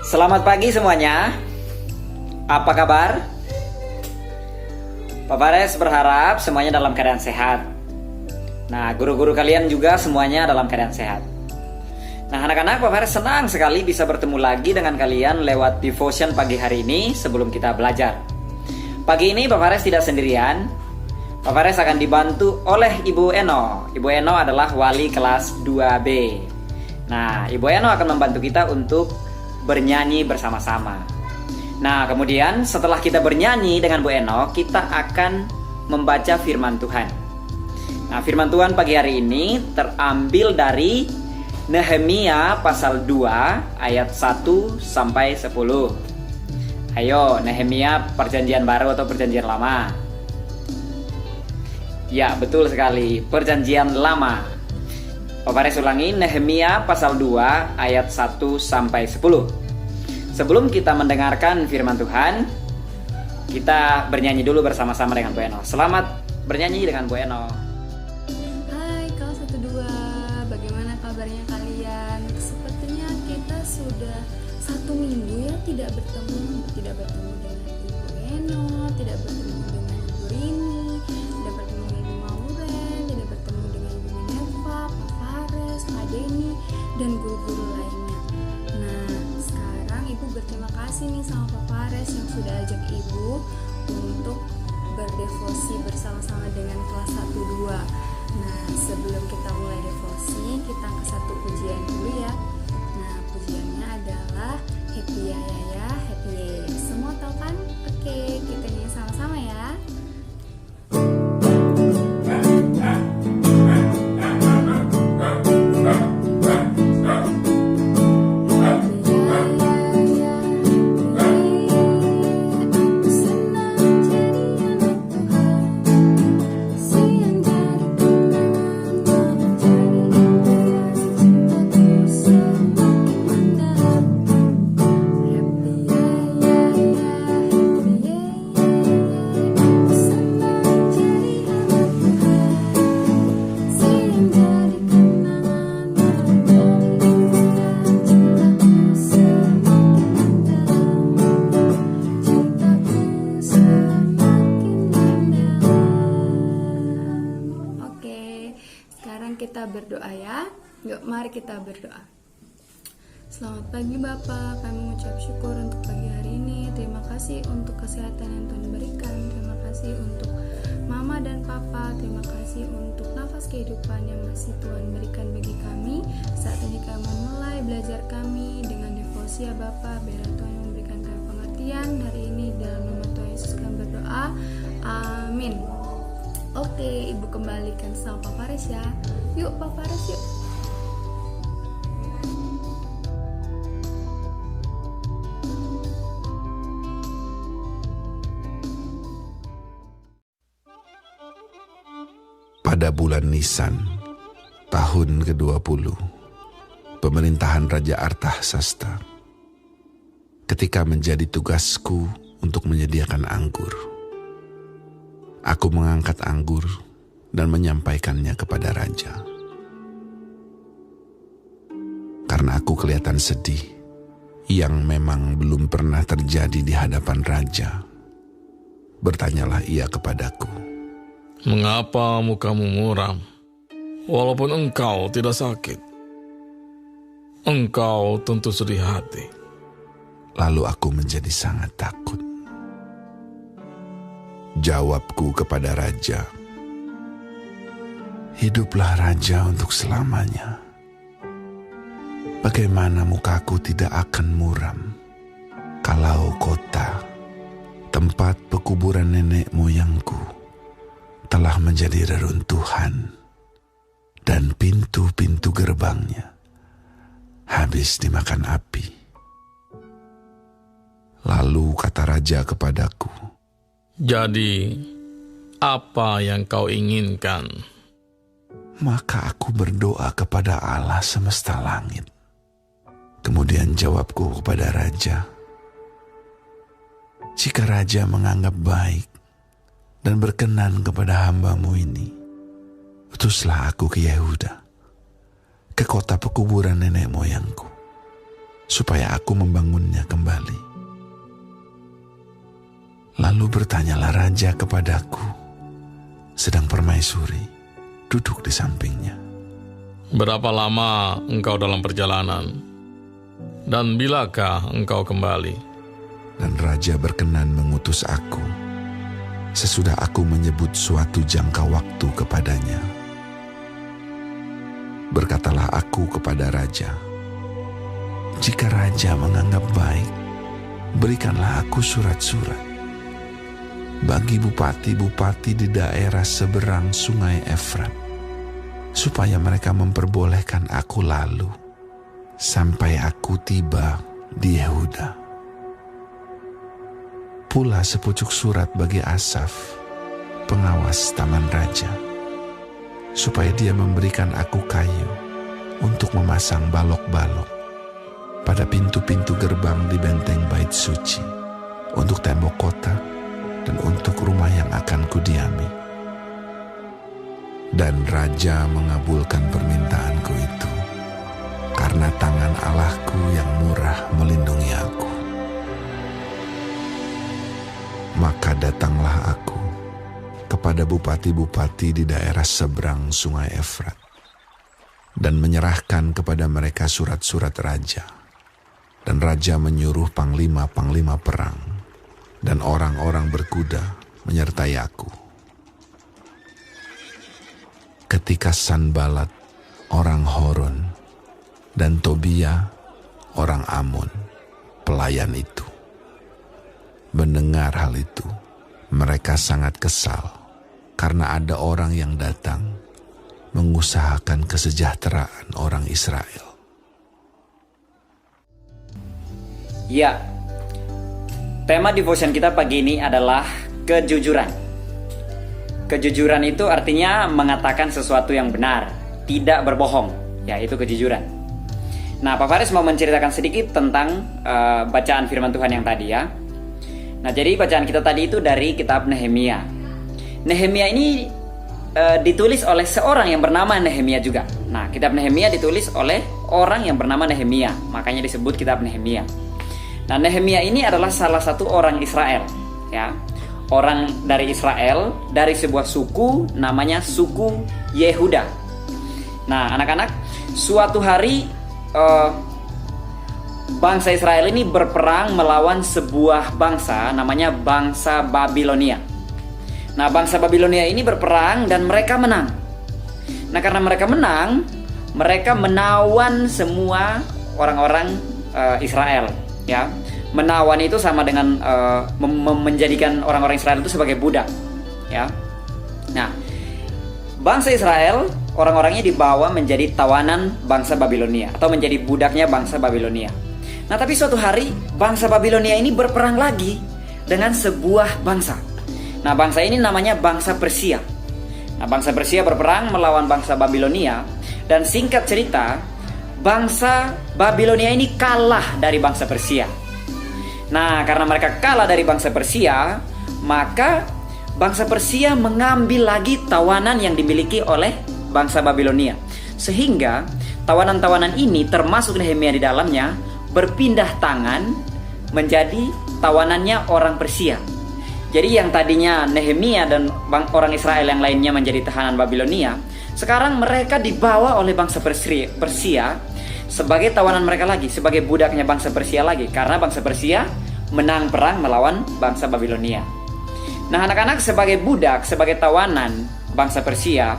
Selamat pagi semuanya. Apa kabar? Pak Fares berharap semuanya dalam keadaan sehat. Nah, guru-guru kalian juga semuanya dalam keadaan sehat. Nah, anak-anak, Pak Fares senang sekali bisa bertemu lagi dengan kalian lewat devotion pagi hari ini sebelum kita belajar. Pagi ini Pak Fares tidak sendirian. Pak Fares akan dibantu oleh Ibu Eno. Ibu Eno adalah wali kelas 2B. Nah, Ibu Eno akan membantu kita untuk bernyanyi bersama-sama. Nah, kemudian setelah kita bernyanyi dengan Bu Eno, kita akan membaca firman Tuhan. Nah, firman Tuhan pagi hari ini terambil dari Nehemia pasal 2 ayat 1 sampai 10. Ayo, Nehemia perjanjian baru atau perjanjian lama? Ya, betul sekali, perjanjian lama. Pak Fares ulangi, Nehemia pasal 2 ayat 1 sampai 10. Sebelum kita mendengarkan firman Tuhan, kita bernyanyi dulu bersama-sama dengan Bu Eno. Selamat bernyanyi dengan Bu Eno. Hai kelas 1-2, bagaimana kabarnya kalian? Sepertinya kita sudah 1 minggu ya tidak bertemu dengan Ibu Eno, tidak bertemu dengan Ibu Rini, tidak bertemu dengan Ibu Mauren, tidak bertemu dengan Ibu Minerva, Pak Fares, Pak Denny, dan guru-guru lainnya. Nah, sekarang Ibu berterima kasih nih sama Pak Fares yang sudah ajak Ibu untuk berdevosi bersama-sama dengan kelas 1-2. Nah, sebelum kita mulai devosi, kita ke satu pujian dulu ya. Nah, pujiannya adalah Happy Ya Ya Ya, Happy Ya Ya. Semua tahu kan? Oke, kita nyanyi sama-sama ya. Kita berdoa ya. Yuk, mari kita berdoa. Selamat pagi Bapak, kami mengucap syukur untuk pagi hari ini. Terima kasih untuk kesehatan yang Tuhan berikan. Terima kasih untuk Mama dan Papa. Terima kasih untuk nafas kehidupan yang masih Tuhan berikan bagi kami. Saat ini kami memulai belajar kami dengan devosi ya Bapak. Biar Tuhan memberikan kami pengertian hari ini. Dalam nama Tuhan Yesus kami berdoa. Amin. Oke, Ibu kembalikan sama Pak Fares ya. Yuk Pak Fares yuk. Pada bulan Nisan, tahun ke-20, pemerintahan Raja Artahsasta, ketika menjadi tugasku untuk menyediakan anggur, aku mengangkat anggur dan menyampaikannya kepada raja. Karena aku kelihatan sedih, yang memang belum pernah terjadi di hadapan raja, bertanyalah ia kepadaku, "Mengapa mukamu muram, walaupun engkau tidak sakit? Engkau tentu sedih hati." Lalu aku menjadi sangat takut. Jawabku kepada raja, "Hiduplah raja untuk selamanya. Bagaimana mukaku tidak akan muram kalau kota, tempat pekuburan nenek moyangku, telah menjadi reruntuhan dan pintu-pintu gerbangnya habis dimakan api." Lalu kata raja kepadaku, "Jadi, apa yang kau inginkan?" Maka aku berdoa kepada Allah semesta langit. Kemudian jawabku kepada raja, "Jika raja menganggap baik dan berkenan kepada hamba-Mu ini, utuslah aku ke Yehuda, ke kota pekuburan nenek moyangku, supaya aku membangunnya kembali. Lalu bertanyalah raja kepadaku, sedang permaisuri duduk di sampingnya. Berapa lama engkau dalam perjalanan? Dan bilakah engkau kembali? Dan raja berkenan mengutus aku, sesudah aku menyebut suatu jangka waktu kepadanya. Berkatalah aku kepada raja, jika raja menganggap baik, berikanlah aku surat-surat bagi bupati-bupati di daerah seberang sungai Efrat, supaya mereka memperbolehkan aku lalu sampai aku tiba di Yehuda. Pula sepucuk surat bagi Asaf, pengawas taman raja, supaya dia memberikan aku kayu untuk memasang balok-balok pada pintu-pintu gerbang di benteng bait suci, untuk tembok kota dan untuk rumah yang akan kudiami. Dan raja mengabulkan permintaanku itu, karena tangan Allahku yang murah melindungi aku. Maka datanglah aku kepada bupati-bupati di daerah seberang sungai Efrat, dan menyerahkan kepada mereka surat-surat raja. Dan raja menyuruh panglima-panglima perang dan orang-orang berkuda menyertai aku. Ketika Sanbalat, orang Horon, dan Tobia, orang Amon, pelayan itu, mendengar hal itu, mereka sangat kesal karena ada orang yang datang mengusahakan kesejahteraan orang Israel. Ya, tema devotion kita pagi ini adalah kejujuran. Kejujuran itu artinya mengatakan sesuatu yang benar, tidak berbohong, yaitu kejujuran. Nah, Pak Faris mau menceritakan sedikit tentang bacaan firman Tuhan yang tadi ya. Nah, jadi bacaan kita tadi itu dari kitab Nehemia. Nehemia ini ditulis oleh seorang yang bernama Nehemia juga. Nah, kitab Nehemia ditulis oleh orang yang bernama Nehemia, makanya disebut kitab Nehemia. Nah, Nehemia ini adalah salah satu orang Israel, ya. Orang dari Israel, dari sebuah suku namanya suku Yehuda. Nah, anak-anak, suatu hari bangsa Israel ini berperang melawan sebuah bangsa namanya bangsa Babilonia. Nah, bangsa Babilonia ini berperang dan mereka menang. Nah, karena mereka menang, mereka menawan semua orang-orang Israel, ya. Menawan itu sama dengan menjadikan orang-orang Israel itu sebagai budak, ya. Nah, bangsa Israel, orang-orangnya dibawa menjadi tawanan bangsa Babilonia atau menjadi budaknya bangsa Babilonia. Nah, tapi suatu hari bangsa Babilonia ini berperang lagi dengan sebuah bangsa. Nah, bangsa ini namanya bangsa Persia. Nah, bangsa Persia berperang melawan bangsa Babilonia, dan singkat cerita, bangsa Babilonia ini kalah dari bangsa Persia. Nah, karena mereka kalah dari bangsa Persia, maka bangsa Persia mengambil lagi tawanan yang dimiliki oleh bangsa Babilonia. Sehingga tawanan-tawanan ini, termasuk Nehemia di dalamnya, berpindah tangan menjadi tawanannya orang Persia. Jadi yang tadinya Nehemia dan orang Israel yang lainnya menjadi tahanan Babilonia, sekarang mereka dibawa oleh bangsa Persia sebagai tawanan mereka lagi, sebagai budaknya bangsa Persia lagi, karena bangsa Persia menang perang melawan bangsa Babilonia. Nah, anak-anak, sebagai budak, sebagai tawanan bangsa Persia,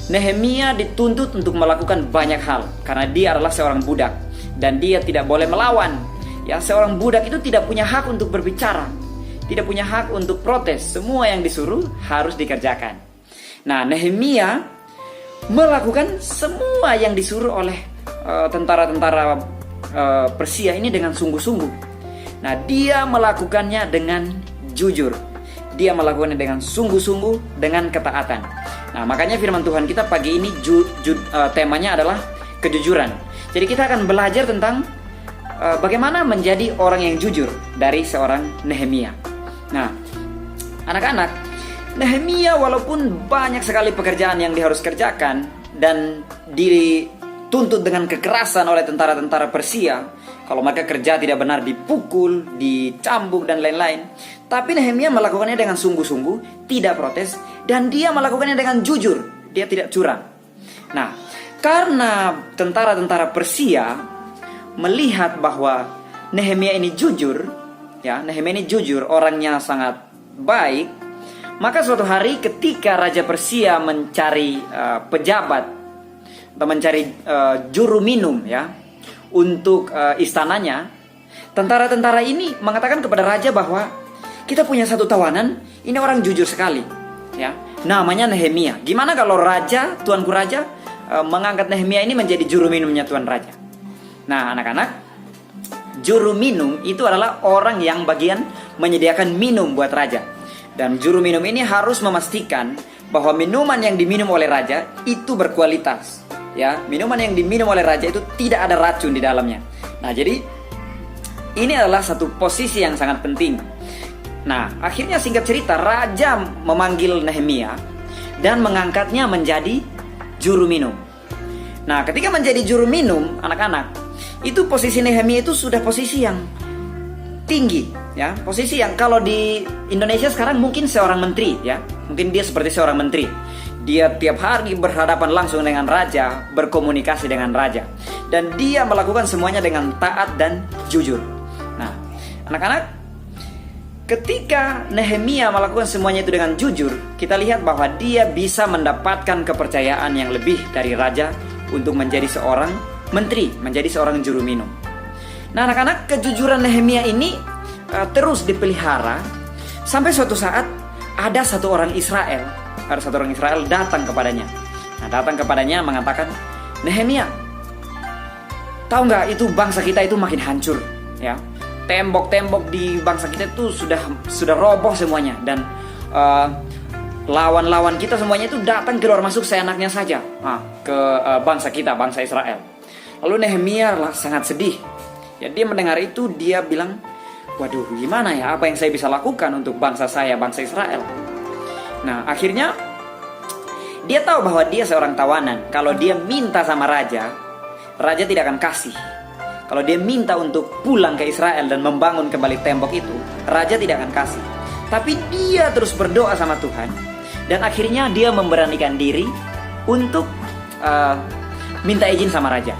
Nehemia dituntut untuk melakukan banyak hal karena dia adalah seorang budak dan dia tidak boleh melawan. Ya, seorang budak itu tidak punya hak untuk berbicara, tidak punya hak untuk protes. Semua yang disuruh harus dikerjakan. Nah, Nehemia melakukan semua yang disuruh oleh tentara-tentara Persia ini dengan sungguh-sungguh. Nah, dia melakukannya dengan jujur. Dia melakukannya dengan sungguh-sungguh, dengan ketaatan. Nah, makanya firman Tuhan kita pagi ini temanya adalah kejujuran. Jadi kita akan belajar tentang bagaimana menjadi orang yang jujur dari seorang Nehemia. Nah, anak-anak, Nehemia walaupun banyak sekali pekerjaan yang dia harus kerjakan dan dituntut dengan kekerasan oleh tentara-tentara Persia. Kalau mereka kerja tidak benar dipukul, dicambuk dan lain-lain. Tapi Nehemia melakukannya dengan sungguh-sungguh, tidak protes, dan dia melakukannya dengan jujur. Dia tidak curang. Nah, karena tentara-tentara Persia melihat bahwa Nehemia ini jujur, ya, Nehemia ini jujur, orangnya sangat baik, maka suatu hari ketika Raja Persia mencari pejabat atau mencari juru minum, ya, untuk istananya, tentara-tentara ini mengatakan kepada raja bahwa kita punya satu tawanan, ini orang jujur sekali, ya, namanya Nehemia. Gimana kalau raja, tuanku raja, mengangkat Nehemia ini menjadi juru minumnya tuan raja? Nah, anak-anak, juru minum itu adalah orang yang bagian menyediakan minum buat raja. Dan juru minum ini harus memastikan bahwa minuman yang diminum oleh raja itu berkualitas. Ya, minuman yang diminum oleh raja itu tidak ada racun di dalamnya. Nah, jadi ini adalah satu posisi yang sangat penting. Nah, akhirnya singkat cerita, raja memanggil Nehemia dan mengangkatnya menjadi juru minum. Nah, ketika menjadi juru minum, anak-anak, itu posisi Nehemia itu sudah posisi yang tinggi, ya, posisi yang kalau di Indonesia sekarang mungkin seorang menteri, ya, mungkin dia seperti seorang menteri. Dia tiap hari berhadapan langsung dengan raja, berkomunikasi dengan raja, dan dia melakukan semuanya dengan taat dan jujur. Nah, anak-anak, ketika Nehemia melakukan semuanya itu dengan jujur, kita lihat bahwa dia bisa mendapatkan kepercayaan yang lebih dari raja untuk menjadi seorang menteri, menjadi seorang juru minum. Nah, anak-anak, kejujuran Nehemia ini terus dipelihara sampai suatu saat ada satu orang Israel datang kepadanya. Nah, datang kepadanya mengatakan, Nehemia, tahu nggak, itu bangsa kita itu makin hancur, ya. Tembok-tembok di bangsa kita itu sudah roboh semuanya, dan lawan-lawan kita semuanya itu datang keluar masuk seenaknya saja ke bangsa kita, bangsa Israel. Lalu Nehemia sangat sedih. Ya, dia mendengar itu, dia bilang, waduh, gimana ya, apa yang saya bisa lakukan untuk bangsa saya, bangsa Israel? Nah, akhirnya dia tahu bahwa dia seorang tawanan. Kalau dia minta sama raja, raja tidak akan kasih. Kalau dia minta untuk pulang ke Israel dan membangun kembali tembok itu, raja tidak akan kasih. Tapi dia terus berdoa sama Tuhan, dan akhirnya dia memberanikan diri untuk minta izin sama raja.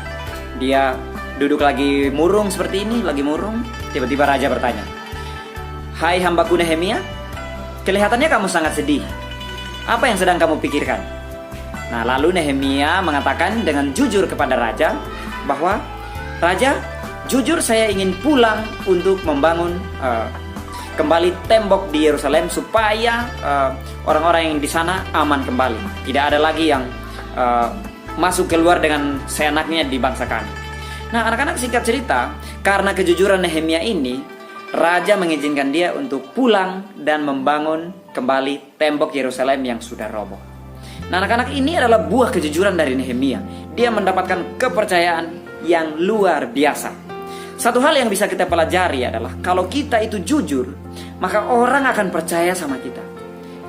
Dia duduk lagi murung seperti ini, lagi murung. Tiba-tiba raja bertanya, "Hai hambaku Nehemia, kelihatannya kamu sangat sedih. Apa yang sedang kamu pikirkan?" Nah, lalu Nehemia mengatakan dengan jujur kepada raja bahwa, "Raja, jujur saya ingin pulang untuk membangun kembali tembok di Yerusalem supaya orang-orang yang di sana aman kembali. Tidak ada lagi yang masuk keluar dengan seenaknya di bangsa kami." Nah, anak-anak, singkat cerita, karena kejujuran Nehemia ini, raja mengizinkan dia untuk pulang dan membangun kembali tembok Yerusalem yang sudah roboh. Nah, anak-anak, ini adalah buah kejujuran dari Nehemia. Dia mendapatkan kepercayaan yang luar biasa. Satu hal yang bisa kita pelajari adalah kalau kita itu jujur, maka orang akan percaya sama kita.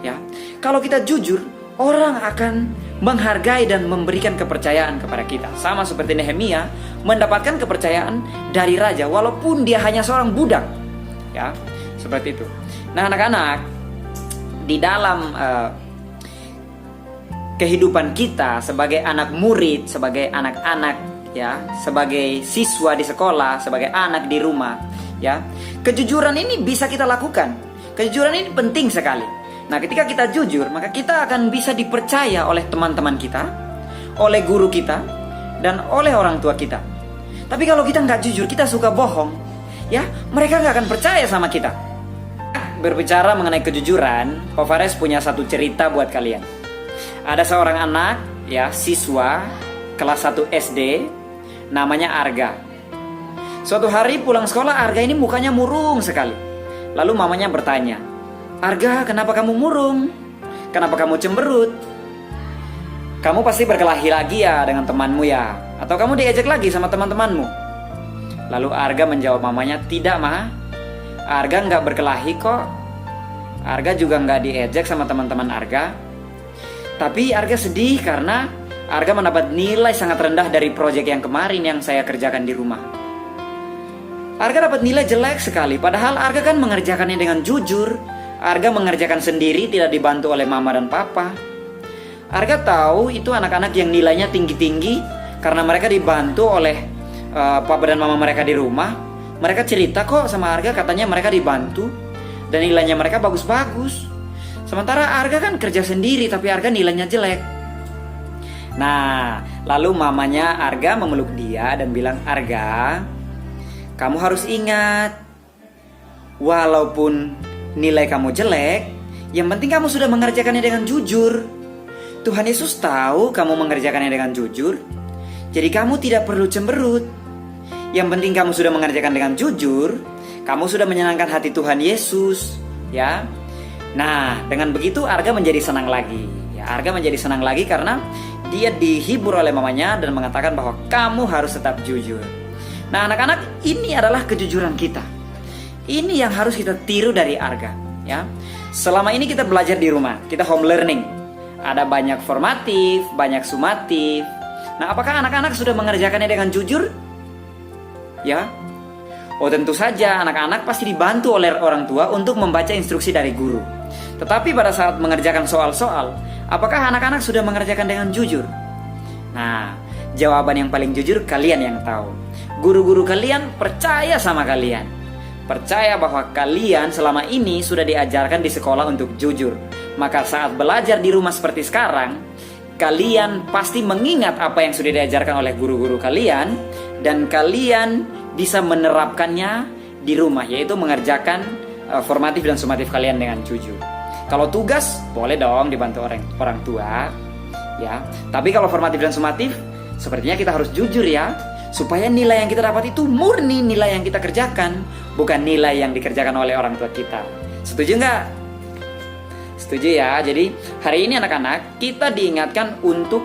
Ya, kalau kita jujur, orang akan menghargai dan memberikan kepercayaan kepada kita. Sama seperti Nehemia mendapatkan kepercayaan dari raja walaupun dia hanya seorang budak. Ya, seperti itu. Nah, anak-anak, di dalam kehidupan kita sebagai anak murid, sebagai anak-anak, ya, sebagai siswa di sekolah, sebagai anak di rumah, ya, kejujuran ini bisa kita lakukan. Kejujuran ini penting sekali. Nah, ketika kita jujur, maka kita akan bisa dipercaya oleh teman-teman kita, oleh guru kita, dan oleh orang tua kita. Tapi kalau kita nggak jujur, kita suka bohong, ya, mereka nggak akan percaya sama kita. Berbicara mengenai kejujuran, Pak Fares punya satu cerita buat kalian. Ada seorang anak, ya, siswa kelas 1 SD, namanya Arga. Suatu hari pulang sekolah, Arga ini mukanya murung sekali. Lalu mamanya bertanya, "Arga, kenapa kamu murung? Kenapa kamu cemberut? Kamu pasti berkelahi lagi ya dengan temanmu ya? Atau kamu diejek lagi sama teman-temanmu?" Lalu Arga menjawab mamanya, "Tidak, Ma. Arga nggak berkelahi kok. Arga juga nggak diejek sama teman-teman Arga. Tapi Arga sedih karena Arga mendapat nilai sangat rendah dari proyek yang kemarin yang saya kerjakan di rumah. Arga dapat nilai jelek sekali, padahal Arga kan mengerjakannya dengan jujur. Arga mengerjakan sendiri, tidak dibantu oleh mama dan papa. Arga tahu itu anak-anak yang nilainya tinggi-tinggi karena mereka dibantu oleh papa dan mama mereka di rumah. Mereka cerita kok sama Arga, katanya mereka dibantu dan nilainya mereka bagus-bagus. Sementara Arga kan kerja sendiri tapi Arga nilainya jelek. Nah, lalu mamanya Arga memeluk dia dan bilang, "Arga, kamu harus ingat, walaupun nilai kamu jelek, yang penting kamu sudah mengerjakannya dengan jujur. Tuhan Yesus tahu kamu mengerjakannya dengan jujur, jadi kamu tidak perlu cemberut. Yang penting kamu sudah mengerjakan dengan jujur, kamu sudah menyenangkan hati Tuhan Yesus, ya." Nah, dengan begitu Arga menjadi senang lagi. Ya, Arga menjadi senang lagi karena dia dihibur oleh mamanya dan mengatakan bahwa kamu harus tetap jujur. Nah, anak-anak, ini adalah kejujuran kita. Ini yang harus kita tiru dari Arga, ya. Selama ini kita belajar di rumah, kita home learning. Ada banyak formatif, banyak sumatif. Nah, apakah anak-anak sudah mengerjakannya dengan jujur? Ya. Oh, tentu saja anak-anak pasti dibantu oleh orang tua untuk membaca instruksi dari guru. Tetapi pada saat mengerjakan soal-soal, apakah anak-anak sudah mengerjakan dengan jujur? Nah, jawaban yang paling jujur kalian yang tahu. Guru-guru kalian percaya sama kalian. Percaya bahwa kalian selama ini sudah diajarkan di sekolah untuk jujur. Maka saat belajar di rumah seperti sekarang, kalian pasti mengingat apa yang sudah diajarkan oleh guru-guru kalian. Dan kalian bisa menerapkannya di rumah, yaitu mengerjakan formatif dan sumatif kalian dengan jujur. Kalau tugas, boleh dong dibantu orang tua, ya. Tapi kalau formatif dan sumatif, sepertinya kita harus jujur ya, supaya nilai yang kita dapat itu murni nilai yang kita kerjakan, bukan nilai yang dikerjakan oleh orang tua kita. Setuju nggak? Setuju ya. Jadi hari ini anak-anak kita diingatkan untuk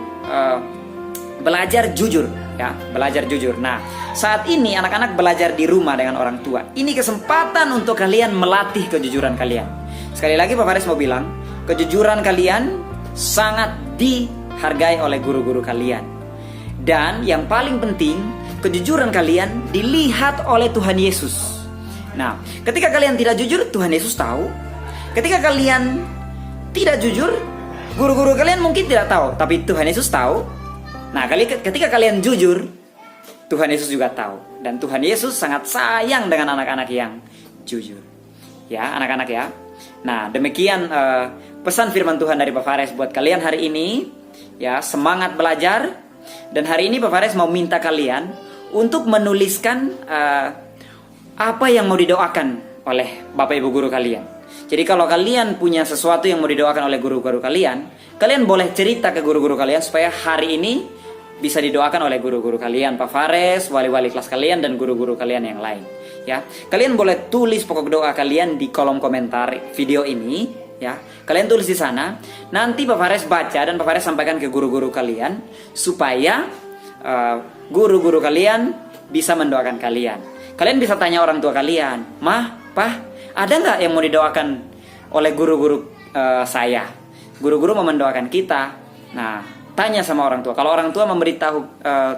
belajar jujur, ya, belajar jujur. Nah, saat ini anak-anak belajar di rumah dengan orang tua. Ini kesempatan untuk kalian melatih kejujuran kalian. Sekali lagi Pak Faris mau bilang, kejujuran kalian sangat dihargai oleh guru-guru kalian. Dan yang paling penting, kejujuran kalian dilihat oleh Tuhan Yesus. Nah, ketika kalian tidak jujur, Tuhan Yesus tahu. Ketika kalian tidak jujur, guru-guru kalian mungkin tidak tahu, tapi Tuhan Yesus tahu. Nah, ketika kalian jujur, Tuhan Yesus juga tahu. Dan Tuhan Yesus sangat sayang dengan anak-anak yang jujur. Ya, anak-anak ya. Nah, demikian pesan firman Tuhan dari Pak Faris buat kalian hari ini. Ya, semangat belajar. Dan hari ini Pak Faris mau minta kalian untuk menuliskan apa yang mau didoakan oleh Bapak Ibu guru kalian. Jadi kalau kalian punya sesuatu yang mau didoakan oleh guru-guru kalian, kalian boleh cerita ke guru-guru kalian supaya hari ini bisa didoakan oleh guru-guru kalian, Pak Faris, wali-wali kelas kalian, dan guru-guru kalian yang lain. Ya, kalian boleh tulis pokok doa kalian di kolom komentar video ini. Ya, kalian tulis di sana. Nanti Pak Faris baca dan Pak Faris sampaikan ke guru-guru kalian supaya guru-guru kalian bisa mendoakan kalian. Kalian bisa tanya orang tua kalian, "Mah, Pah, ada nggak yang mau didoakan oleh guru-guru saya? Guru-guru mau mendoakan kita." Nah, tanya sama orang tua. Kalau orang tua memberitahu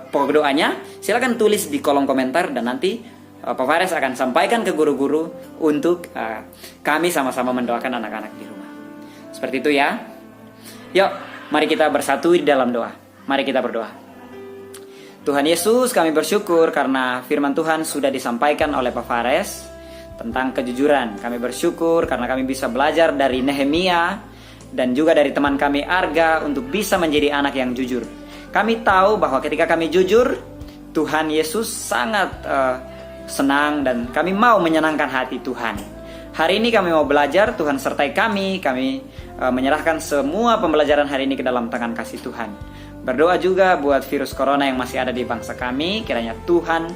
pokok doanya, silakan tulis di kolom komentar dan nanti Pak Faris akan sampaikan ke guru-guru untuk kami sama-sama mendoakan anak-anak di rumah. Seperti itu ya. Yuk, mari kita bersatu di dalam doa. Mari kita berdoa. Tuhan Yesus, kami bersyukur karena firman Tuhan sudah disampaikan oleh Pak Faris tentang kejujuran. Kami bersyukur karena kami bisa belajar dari Nehemia dan juga dari teman kami Arga untuk bisa menjadi anak yang jujur. Kami tahu bahwa ketika kami jujur, Tuhan Yesus sangat senang dan kami mau menyenangkan hati Tuhan. Hari ini kami mau belajar, Tuhan sertai kami menyerahkan semua pembelajaran hari ini ke dalam tangan kasih Tuhan. Berdoa juga buat virus corona yang masih ada di bangsa kami, kiranya Tuhan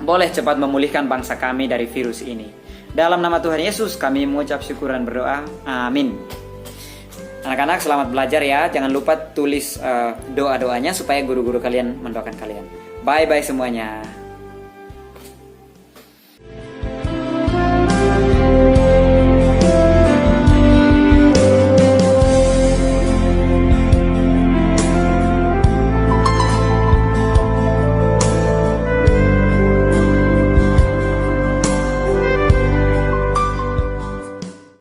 boleh cepat memulihkan bangsa kami dari virus ini. Dalam nama Tuhan Yesus kami mengucap syukur dan berdoa, amin. Anak-anak selamat belajar ya, jangan lupa tulis doa-doanya supaya guru-guru kalian mendoakan kalian. Bye-bye semuanya.